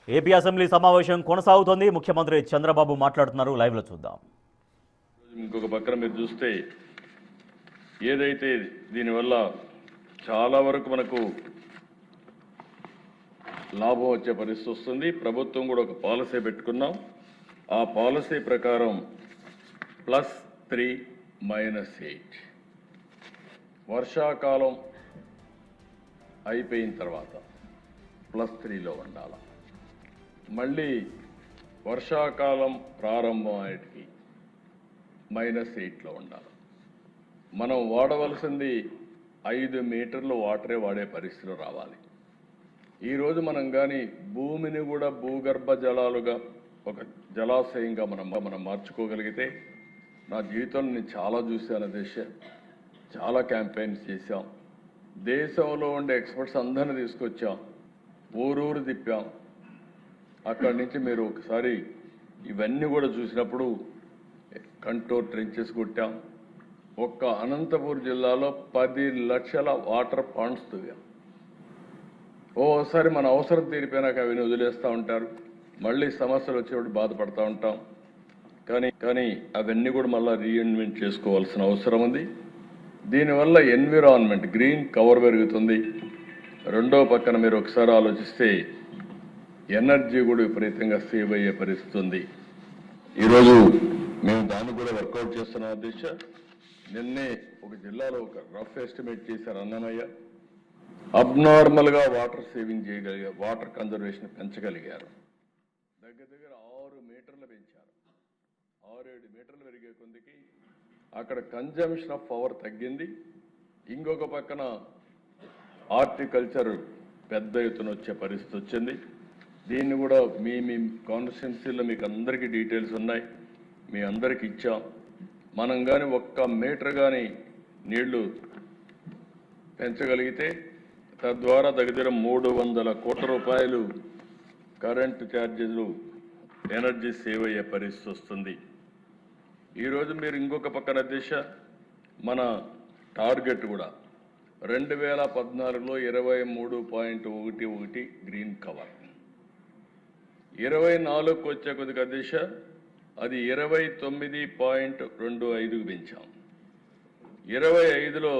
AP assembly సమావేశం కొనసాగుతోంది. ముఖ్యమంత్రి చంద్రబాబు మాట్లాడుతున్నారు. లైవ్ లో చూద్దాం. ఇంకొక పక్కన మీరు చూస్తే ఏదైతే దీనివల్ల చాలా వరకు మనకు లాభం వచ్చే పరిస్థితి వస్తుంది. ప్రభుత్వం కూడా ఒక పాలసీ పెట్టుకున్నాం. ఆ పాలసీ ప్రకారం +3 -8 వర్షాకాలం అయిపోయిన తర్వాత +3లో ఉండాలి. మళ్ళీ వర్షాకాలం ప్రారంభం అయ్యేటికి -8లో ఉండాలి. మనం వాడవలసింది 5 మీటర్ల వాటరే వాడే పరిస్థితులు రావాలి. ఈరోజు మనం కానీ భూమిని కూడా భూగర్భ జలాలుగా ఒక జలాశయంగా మనం మార్చుకోగలిగితే, నా జీవితంలో నేను చాలా చూశాను. చాలా క్యాంపెయిన్స్ చేశాం. దేశంలో ఉండే ఎక్స్పర్ట్స్ అందరిని తీసుకొచ్చాం, ఊరూరు తిప్పాం. అక్కడి నుంచి మీరు ఒకసారి ఇవన్నీ కూడా చూసినప్పుడు కంట్రోల్ ట్రెంచెస్ కొట్టాం. ఒక్క అనంతపూర్ జిల్లాలో 10 లక్షల వాటర్ పాండ్స్ తవ్వాం. ఓసారి మన అవసరం తీరిపోయినాక అవన్నీ వదిలేస్తూ ఉంటారు. మళ్ళీ సమస్యలు వచ్చేటప్పుడు బాధపడుతూ ఉంటాం. కానీ అవన్నీ కూడా మళ్ళీ రీఇన్వెంట్ చేసుకోవాల్సిన అవసరం ఉంది. దీనివల్ల ఎన్విరాన్మెంట్ గ్రీన్ కవర్ పెరుగుతుంది. రెండో పక్కన మీరు ఒకసారి ఆలోచిస్తే ఎనర్జీ కూడా విపరీతంగా సేవ్ అయ్యే పరిస్థితి ఉంది. ఈరోజు మేము దాన్ని కూడా వర్కౌట్ చేస్తున్నాం. అధ్యక్ష, నిన్నే ఒక జిల్లాలో ఒక రఫ్ ఎస్టిమేట్ చేశారు. అన్నమయ్య అబ్నార్మల్గా వాటర్ సేవింగ్ చేయగలిగారు, వాటర్ కన్జర్వేషన్ పెంచగలిగారు. దగ్గర 6 మీటర్లు పెంచారు. 6-7 మీటర్లు పెరిగే కొందికి అక్కడ కన్జంప్షన్ ఆఫ్ పవర్ తగ్గింది. ఇంకొక పక్కన హార్టికల్చర్ పెద్ద ఎత్తున వచ్చే పరిస్థితి వచ్చింది. దీన్ని కూడా మీ కాన్స్టిట్యున్సీలో మీకు అందరికీ డీటెయిల్స్ ఉన్నాయి, మీ అందరికి ఇచ్చాం. మనం కానీ 1 మీటర్ కానీ నీళ్లు పెంచగలిగితే తద్వారా దగ్గర 300 కోట్ల రూపాయలు కరెంటు ఛార్జీలు ఎనర్జీ సేవ్ అయ్యే పరిస్థితి వస్తుంది. ఈరోజు మీరు ఇంకొక పక్కన దిశ మన టార్గెట్ కూడా 2014లో 23.11 గ్రీన్ కవర్, 24కు వచ్చే కొద్దిగా దిశ అది 29.25కు పెంచాం. 25లో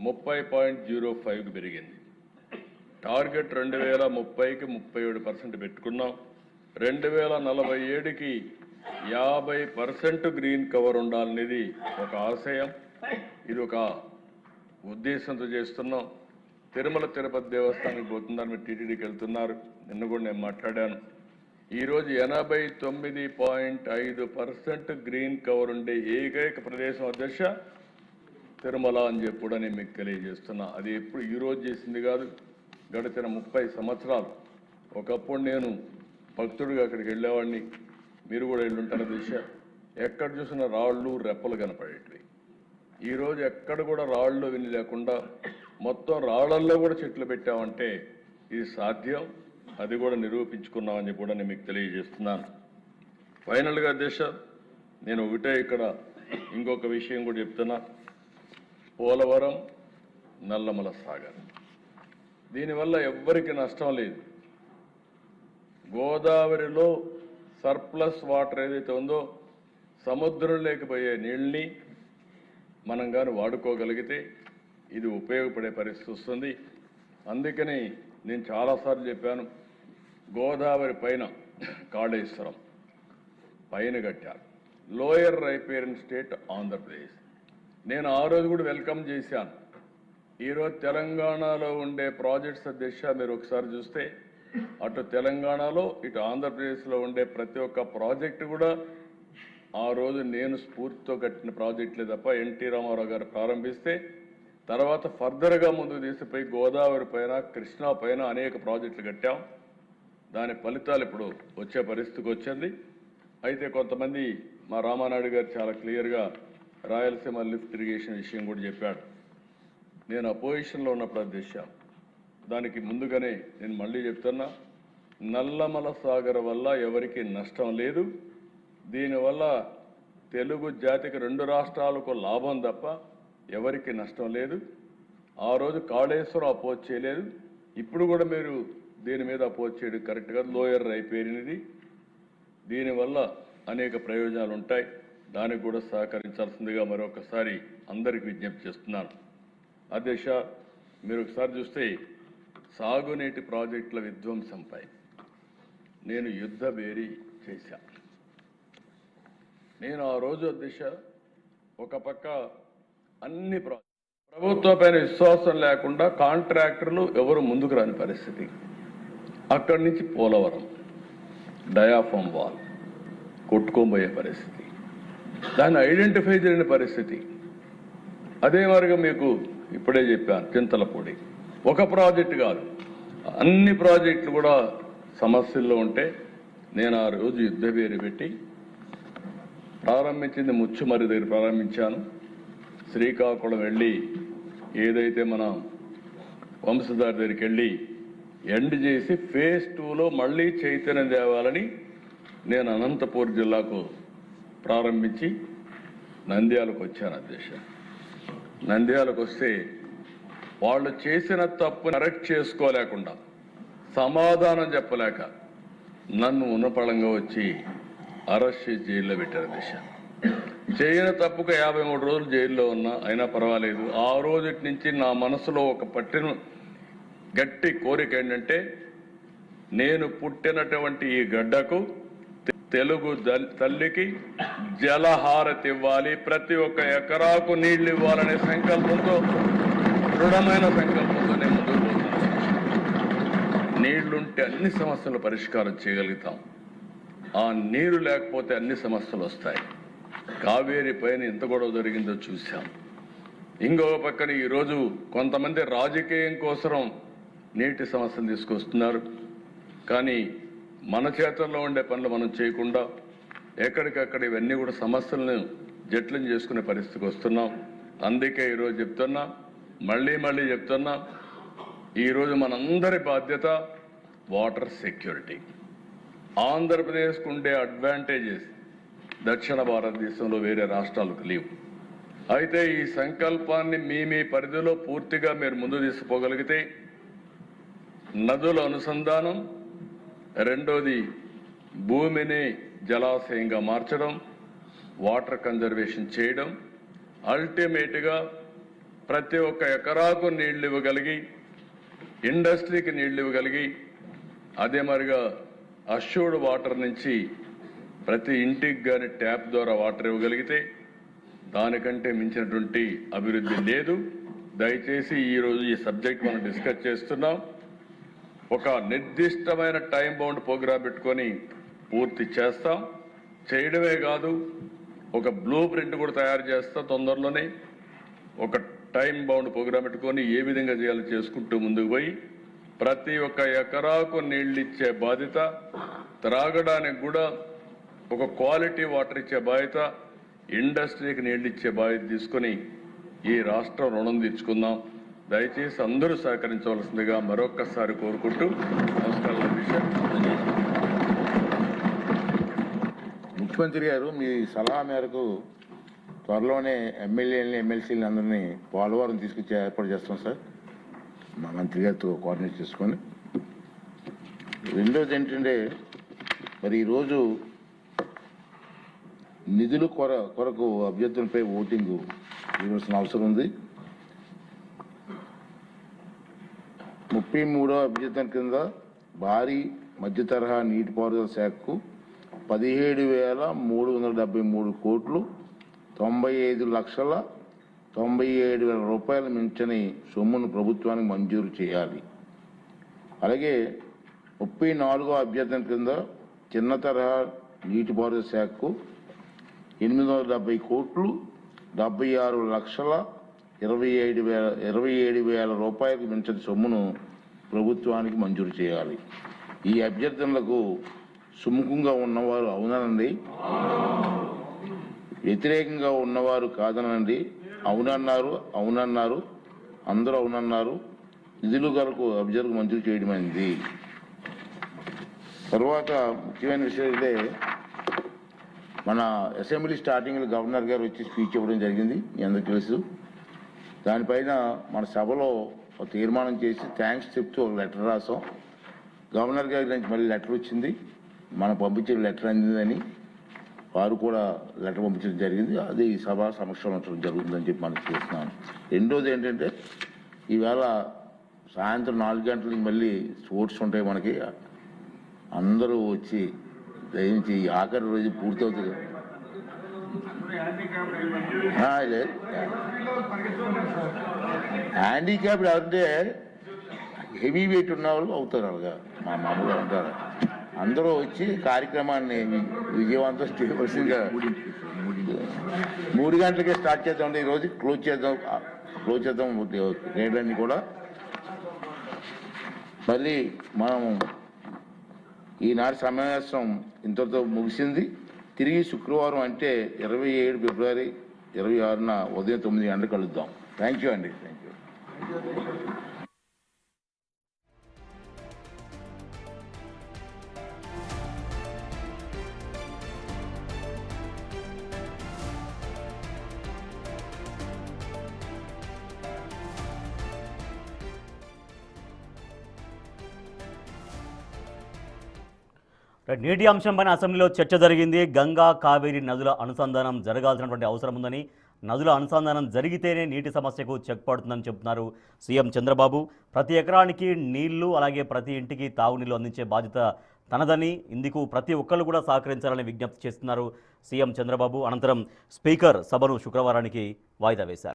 30.05కు పెరిగింది. టార్గెట్ 2030కి 37% పెట్టుకున్నాం. 2047కి 50% గ్రీన్ కవర్ ఉండాలనేది ఒక ఆశయం. ఇది ఒక ఉద్దేశంతో చేస్తున్నాం. తిరుమల తిరుపతి దేవస్థానానికి పోతున్నారు, మీరు టీటీడీకి వెళ్తున్నారు. నిన్న కూడా నేను మాట్లాడాను. ఈరోజు 89.5% గ్రీన్ కవర్ ఉండే ఏకైక ప్రదేశం అధ్యక్ష తిరుమల అని చెప్పి కూడా నేను మీకు తెలియజేస్తున్నా. అది ఎప్పుడు ఈరోజు చేసింది కాదు, గడిచిన 30 సంవత్సరాలు. ఒకప్పుడు నేను భక్తుడిగా అక్కడికి వెళ్ళేవాడిని, మీరు కూడా వెళ్ళుంటారు దిశ. ఎక్కడ చూసినా రాళ్ళు రెప్పలు కనపడేటివి. ఈరోజు ఎక్కడ కూడా రాళ్ళు విని లేకుండా మొత్తం రాళ్లల్లో కూడా చెట్లు పెట్టామంటే ఇది సాధ్యం. అది కూడా నిరూపించుకున్నామని చెప్పి కూడా నేను మీకు తెలియజేస్తున్నాను. ఫైనల్గా దిశ నేను ఒకటే ఇక్కడ ఇంకొక విషయం కూడా చెప్తున్నా. పోలవరం, నల్లమల సాగర్, దీనివల్ల ఎవ్వరికి నష్టం లేదు. గోదావరిలో సర్ప్లస్ వాటర్ ఏదైతే ఉందో సముద్రంలోకి పోయే నీళ్ళని మనం కానీ వాడుకోగలిగితే ఇది ఉపయోగపడే పరిస్థితి వస్తుంది. అందుకని నేను చాలాసార్లు చెప్పాను, గోదావరి పైన కాళేశ్వరం పైన కట్టారు. Lower riparian state Andhra Pradesh. నేను ఆ రోజు కూడా వెల్కమ్ చేశాను. ఈరోజు తెలంగాణలో ఉండే ప్రాజెక్ట్స్ దిశ మీరు ఒకసారి చూస్తే అటు తెలంగాణలో ఇటు ఆంధ్రప్రదేశ్లో ఉండే ప్రతి ఒక్క ప్రాజెక్టు కూడా ఆ రోజు నేను స్ఫూర్తితో కట్టిన ప్రాజెక్టులే తప్ప ఎన్టీ రామారావు గారు ప్రారంభిస్తే తర్వాత ఫర్దర్గా ముందుకు తీసిపోయి గోదావరి పైన, కృష్ణా పైన అనేక ప్రాజెక్టులు కట్టాం. దాని ఫలితాలు ఇప్పుడు వచ్చే పరిస్థితికి వచ్చింది. అయితే కొంతమంది మా రామానాయుడు గారు చాలా క్లియర్గా రాయలసీమ లిఫ్ట్ ఇరిగేషన్ విషయం కూడా చెప్పాడు. నేను అపోజిషన్లో ఉన్నప్పుడు అధ్యక్ష, దానికి ముందుగానే నేను మళ్ళీ చెప్తున్నా, నల్లమల సాగర్ వల్ల ఎవరికి నష్టం లేదు. దీనివల్ల తెలుగు జాతికి 2 రాష్ట్రాలకు లాభం తప్ప ఎవరికి నష్టం లేదు. ఆ రోజు కాళేశ్వరం అపోజ్ చేయలేదు. ఇప్పుడు కూడా మీరు దీని మీద అపోజ్ చేయడం కరెక్ట్గా లోయర్ అయిపోయినది. దీనివల్ల అనేక ప్రయోజనాలు ఉంటాయి. దానికి కూడా సహకరించాల్సిందిగా మరొకసారి అందరికి విజ్ఞప్తి చేస్తున్నాను. అధ్యక్ష, మీరు ఒకసారి చూస్తే సాగునీటి ప్రాజెక్టుల విధ్వంసంపై నేను యుద్ధ బేరీ చేశాను. నేను ఆ రోజు అధ్యక్ష ఒక పక్క అన్ని ప్రభుత్వం పైన విశ్వాసం లేకుండా కాంట్రాక్టర్లు ఎవరు ముందుకు రాని పరిస్థితి, అక్కడి నుంచి పోలవరం డయాఫామ్ వాల్ కొట్టుకోబోయే పరిస్థితి, దాన్ని ఐడెంటిఫై చేయని పరిస్థితి. అదే మరిగా మీకు ఇప్పుడే చెప్పాను, చింతలపూడి ఒక ప్రాజెక్టు కాదు, అన్ని ప్రాజెక్టులు కూడా సమస్యల్లో ఉంటే నేను ఆ రోజు యుద్ధ బేరీ పెట్టి ప్రారంభించింది ముచ్చుమర్రి దగ్గర ప్రారంభించాను. శ్రీకాకుళం వెళ్ళి ఏదైతే మన వంశధారి దగ్గరికి వెళ్ళి ఎండ్ చేసి ఫేజ్ 2లో మళ్ళీ చైతన్యం తేవాలని నేను అనంతపూర్ జిల్లాకు ప్రారంభించి నంద్యాలకు వచ్చాను అధ్యక్ష. నంద్యాలకు వస్తే వాళ్ళు చేసిన తప్పు కరెక్ట్ చేసుకోలేకుండా సమాధానం చెప్పలేక నన్ను ఉన్నపళంగా వచ్చి అరెస్ట్ చేసి జైల్లో పెట్టారు అధ్యక్ష. చేయని తప్పుకు 53 రోజులు జైల్లో ఉన్నా అయినా పర్వాలేదు. ఆ రోజు నుంచి నా మనసులో ఒక పట్టిన గట్టి కోరిక ఏంటంటే, నేను పుట్టినటువంటి ఈ గడ్డకు తెలుగు తల్లికి జలహారతి ఇవ్వాలి, ప్రతి ఒక్క ఎకరాకు నీళ్లు ఇవ్వాలనే సంకల్పంతో, దృఢమైన సంకల్పంతో నేను ముందుకు పోతున్నాను. నీళ్లుంటే అన్ని సమస్యలు పరిష్కారం చేయగలుగుతాం. ఆ నీరు లేకపోతే అన్ని సమస్యలు వస్తాయి. కావేరీ పైన ఎంత గొడవ జరిగిందో చూశాం. ఇంకొక పక్కన ఈరోజు కొంతమంది రాజకీయం కోసం నీటి సమస్యలు తీసుకొస్తున్నారు. కానీ మన చేతుల్లో ఉండే పనులు మనం చేయకుండా ఎక్కడికక్కడ ఇవన్నీ కూడా సమస్యలను జట్లం చేసుకునే పరిస్థితికి వస్తున్నాం. అందుకే ఈరోజు చెప్తున్నా, మళ్ళీ చెప్తున్నా, ఈరోజు మనందరి బాధ్యత వాటర్ సెక్యూరిటీ. ఆంధ్రప్రదేశ్కు ఉండే అడ్వాంటేజెస్ దక్షిణ భారతదేశంలో వేరే రాష్ట్రాలకు లేవు. అయితే ఈ సంకల్పాన్ని మీ పరిధిలో పూర్తిగా మీరు ముందు తీసుకుపోగలిగితే నదుల అనుసంధానం, రెండోది భూమిని జలాశయంగా మార్చడం, వాటర్ కన్జర్వేషన్ చేయడం, అల్టిమేట్గా ప్రతి ఒక్క ఎకరాకు నీళ్లు ఇవ్వగలిగి, ఇండస్ట్రీకి నీళ్లు ఇవ్వగలిగి, అదే మరిగా అష్యూర్డ్ వాటర్ నుంచి ప్రతి ఇంటికి కానీ ట్యాప్ ద్వారా వాటర్ ఇవ్వగలిగితే దానికంటే మించినటువంటి అభివృద్ధి లేదు. దయచేసి ఈరోజు ఈ సబ్జెక్ట్ మనం డిస్కస్ చేస్తున్నాం. ఒక నిర్దిష్టమైన టైం బౌండ్ ప్రోగ్రామ్ పెట్టుకొని పూర్తి చేస్తాం. చేయడమే కాదు, ఒక బ్లూ ప్రింట్ కూడా తయారు చేస్తాం తొందరలోనే. ఒక టైం బౌండ్ ప్రోగ్రామ్ పెట్టుకొని ఏ విధంగా చేయాలో చేసుకుంటూ ముందుకు పోయి ప్రతి ఒక్క ఎకరాకు నీళ్ళు ఇచ్చే బాధ్యత, త్రాగడానికి కూడా ఒక క్వాలిటీ వాటర్ ఇచ్చే బాధ్యత, ఇండస్ట్రీకి నీళ్ళు ఇచ్చే బాధ్యత తీసుకొని ఈ రాష్ట్రం రుణం తీర్చుకుందాం. దయచేసి అందరూ సహకరించవలసిందిగా మరొక్కసారి కోరుకుంటూ నమస్కారం. ముఖ్యమంత్రి గారు మీ సలహా మేరకు త్వరలోనే ఎమ్మెల్యేలని ఎమ్మెల్సీలని అందరినీ పోలవరం తీసుకొచ్చి ఏర్పాటు చేస్తాం సార్, మా మంత్రి గారితో కోఆర్డినేట్ చేసుకొని. రెండోది ఏంటంటే, మరి ఈరోజు నిధుల కొరకు అభ్యర్థులపై ఓటింగ్ ఇవ్వాల్సిన అవసరం ఉంది. 33వ అభ్యర్థన కింద భారీ మధ్య తరహా నీటిపారుదల శాఖకు 17,373 కోట్లు 95,97,000 రూపాయలు మించని సొమ్మును ప్రభుత్వానికి మంజూరు చేయాలి. అలాగే 34వ అభ్యర్థన కింద చిన్న తరహా నీటిపారుదల శాఖకు 870 కోట్లు 76,27,000 రూపాయలకు మించని సొమ్మును ప్రభుత్వానికి మంజూరు చేయాలి. ఈ అభ్యర్థనలకు సుముఖంగా ఉన్నవారు అవునండి, వ్యతిరేకంగా ఉన్నవారు కాదనండి. అవునన్నారు, అందరూ అవునన్నారు. నిధులు కొరకు అభ్యర్థులకు మంజూరు చేయడమైంది. తర్వాత ముఖ్యమైన విషయం అయితే, మన అసెంబ్లీ స్టార్టింగ్లో గవర్నర్ గారు వచ్చి స్పీచ్ ఇవ్వడం జరిగింది, మీ అందరికీ తెలుసు. దానిపైన మన సభలో ఒక తీర్మానం చేసి థ్యాంక్స్ చెప్తూ ఒక లెటర్ రాసాం. గవర్నర్ గారి నుంచి మళ్ళీ లెటర్ వచ్చింది, మనం పంపించిన లెటర్ అందిందని వారు కూడా లెటర్ పంపించడం జరిగింది. అది సభ సమక్షంలో ఉంచడం జరుగుతుందని చెప్పి మనకు చూస్తున్నాను. రెండోది ఏంటంటే ఈవేళ సాయంత్రం 4 గంటలకి మళ్ళీ స్పోర్ట్స్ ఉంటాయి మనకి. అందరూ వచ్చి దయించి ఆఖరి రోజు పూర్తవుతుంది. లేదు, హ్యాండిక్యాప్డ్ ఎవరంటే హెవీ వెయిట్ ఉన్న వాళ్ళు అవుతారు, అలాగా మా మామూలుగా ఉంటారు. అందరూ వచ్చి కార్యక్రమాన్ని విజయవంతం చేయవలసిందిగా 3 గంటలకే స్టార్ట్ చేద్దాం. ఈరోజు క్లోజ్ చేద్దాం రేట్లన్నీ కూడా. మళ్ళీ మనం ఈనాటి సమావేశం ఇంతటితో ముగిసింది. తిరిగి శుక్రవారం అంటే 27 ఫిబ్రవరి 26న ఉదయం 9 గంటలకు కలుద్దాం. థ్యాంక్ యూ అండి. Thank you. నీటి అంశంపైన అసెంబ్లీలో చర్చ జరిగింది. గంగా కావేరి నదుల అనుసంధానం జరగాల్సినటువంటి అవసరం ఉందని, నదుల అనుసంధానం జరిగితేనే నీటి సమస్యకు చెక్ పడుతుందని చెబుతున్నారు సీఎం చంద్రబాబు. ప్రతి ఎకరానికి నీళ్లు, అలాగే ప్రతి ఇంటికి తాగునీళ్లు అందించే బాధ్యత తనదని, ఇందుకు ప్రతి ఒక్కళ్ళు కూడా సహకరించాలని విజ్ఞప్తి చేస్తున్నారు సీఎం చంద్రబాబు. అనంతరం స్పీకర్ సభను శుక్రవారానికి వాయిదా వేశారు.